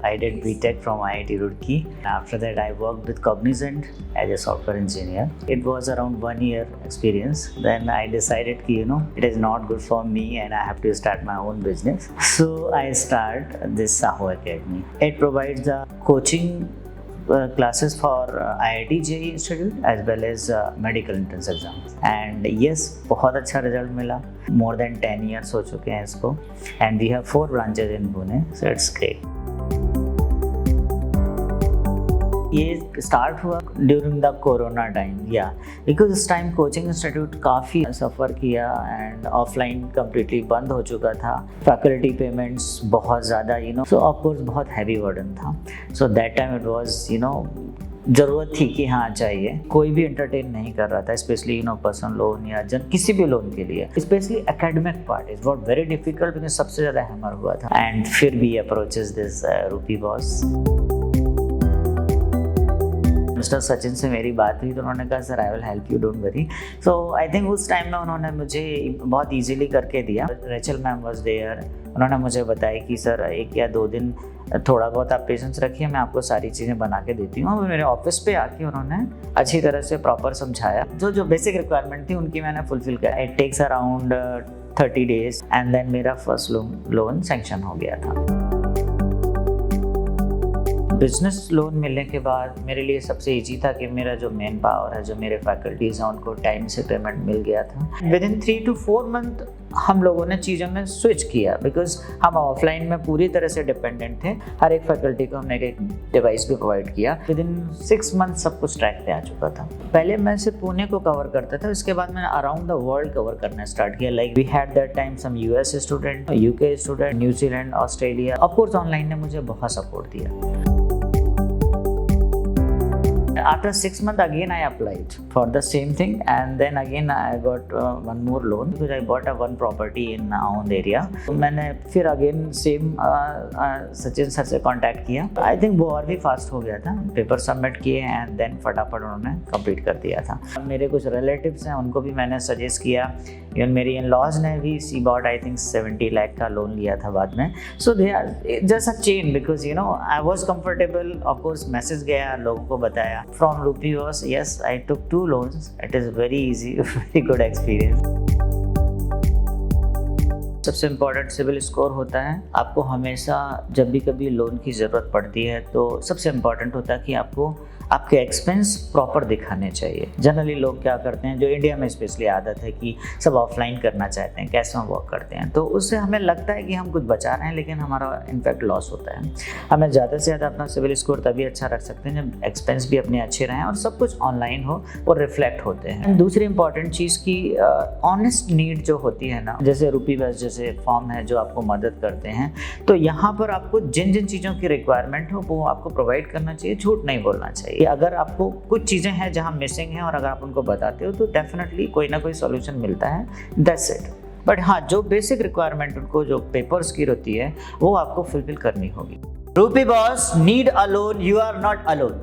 I did BTech from IIT Roorkee. After that, I worked with Cognizant as a software engineer. It was around 1 year experience. Then I decided that it is not good for me and I have to start my own business. So I start this Saho Academy. It provides the coaching classes for IIT JEE Institute as well as medical entrance exams. And yes, बहुत अच्छा result मिला. More than 10 years हो चुके हैं इसको. And we have 4 branches in Pune, so it's great. ये start हुआ during the corona time, या बिकॉज उस टाइम कोचिंग इंस्टीट्यूट काफ़ी सफ़र किया एंड ऑफलाइन कम्प्लीटली बंद हो चुका था. फैकल्टी पेमेंट्स बहुत ज़्यादा सो ऑफकोर्स बहुत हैवी बर्डन था. So that time it was ज़रूरत थी कि हाँ चाहिए. कोई भी एंटरटेन नहीं कर रहा था, स्पेशली पर्सनल लोन या किसी भी लोन के लिए. Specially academic part is what very difficult, because सबसे ज़्यादा हैमर हुआ था. एंड फिर भी approaches this rupee boss. Mister Sachin से मेरी बात हुई तो उन्होंने कहा sir I will help you, don't worry. So I think उस टाइम में उन्होंने मुझे बहुत इजीली करके दिया. Rachel ma'am was there. उन्होंने मुझे बताया कि सर 1 या 2 दिन थोड़ा बहुत आप पेशेंस रखिए, मैं आपको सारी चीज़ें बना के देती हूँ. और मेरे ऑफिस पे आके उन्होंने अच्छी तरह से प्रॉपर समझाया. जो बेसिक रिक्वायरमेंट थी उनकी मैंने फुलफिल किया. It takes around 30 days and then मेरा फर्स्ट लोन सैंक्शन हो गया था. बिजनेस लोन मिलने के बाद मेरे लिए सबसे इजी था कि मेरा जो मेन पावर है, जो मेरे फैकल्टीज़ हैं, उनको टाइम से पेमेंट मिल गया था. विद इन 3 to 4 मंथ हम लोगों ने चीज़ों में स्विच किया, बिकॉज हम ऑफलाइन में पूरी तरह से डिपेंडेंट थे. हर एक फैकल्टी को हमने एक डिवाइस भी प्रोवाइड किया. विद इन 6 मंथ सब कुछ ट्रैक पे आ चुका था. पहले मैं सिर्फ पुणे को कवर करता था, उसके बाद मैंने अराउंड द वर्ल्ड कवर करना स्टार्ट किया. Like we had that time some US student, UK student, New Zealand, Australia. Of course online ने मुझे बहुत सपोर्ट दिया. After 6 months again I applied for the same thing, and then again I got one more loan because I bought one property in Aund area. तो मैंने फिर again same Sachin sir से contact किया. I think वो और भी fast हो गया था. पेपर सबमिट किए एंड देन फटाफट उन्होंने कंप्लीट कर दिया था. मेरे कुछ रिलेटिव्स हैं, उनको भी मैंने सजेस्ट किया. इवन मेरी इन लॉज ने भी see bought I think 70 lakh का लोन लिया था बाद में. So they are just a chain, because I was comfortable. Of course message गया, लोगों को बताया. From Rupee was, yes, I took 2 loans. It is very easy, very good experience. सबसे इम्पॉर्टेंट सिविल स्कोर होता है. आपको हमेशा जब भी कभी लोन की ज़रूरत पड़ती है तो सबसे इम्पॉर्टेंट होता है कि आपको आपके एक्सपेंस प्रॉपर दिखाने चाहिए. जनरली लोग क्या करते हैं, जो इंडिया में स्पेशली आदत है कि सब ऑफलाइन करना चाहते हैं, कैश में वर्क करते हैं, तो उससे हमें लगता है कि हम कुछ बचा रहे हैं, लेकिन हमारा इनफैक्ट लॉस होता है. हमें ज़्यादा से ज़्यादा अपना सिविल स्कोर तभी अच्छा रख सकते हैं जब एक्सपेंस भी अपने अच्छे रहें और सब कुछ ऑनलाइन हो और रिफ्लेक्ट होते हैं. दूसरी इंपॉर्टेंट चीज़ की ऑनेस्ट नीड जो होती है ना, जैसे रूपी बस जैसे फॉर्म है जो आपको मदद करते हैं, तो यहाँ पर आपको जिन जिन चीज़ों की रिक्वायरमेंट हो वो आपको प्रोवाइड करना चाहिए, झूठ नहीं बोलना चाहिए. अगर आपको कुछ चीज़ें हैं जहाँ मिसिंग हैं और अगर आप उनको बताते हो तो डेफिनेटली कोई ना कोई सॉल्यूशन मिलता है. That's it. बट हाँ, जो बेसिक रिक्वायरमेंट उनको जो पेपर्स की होती है वो आपको फुलफिल करनी होगी. Rupee boss, need a loan, you are not alone.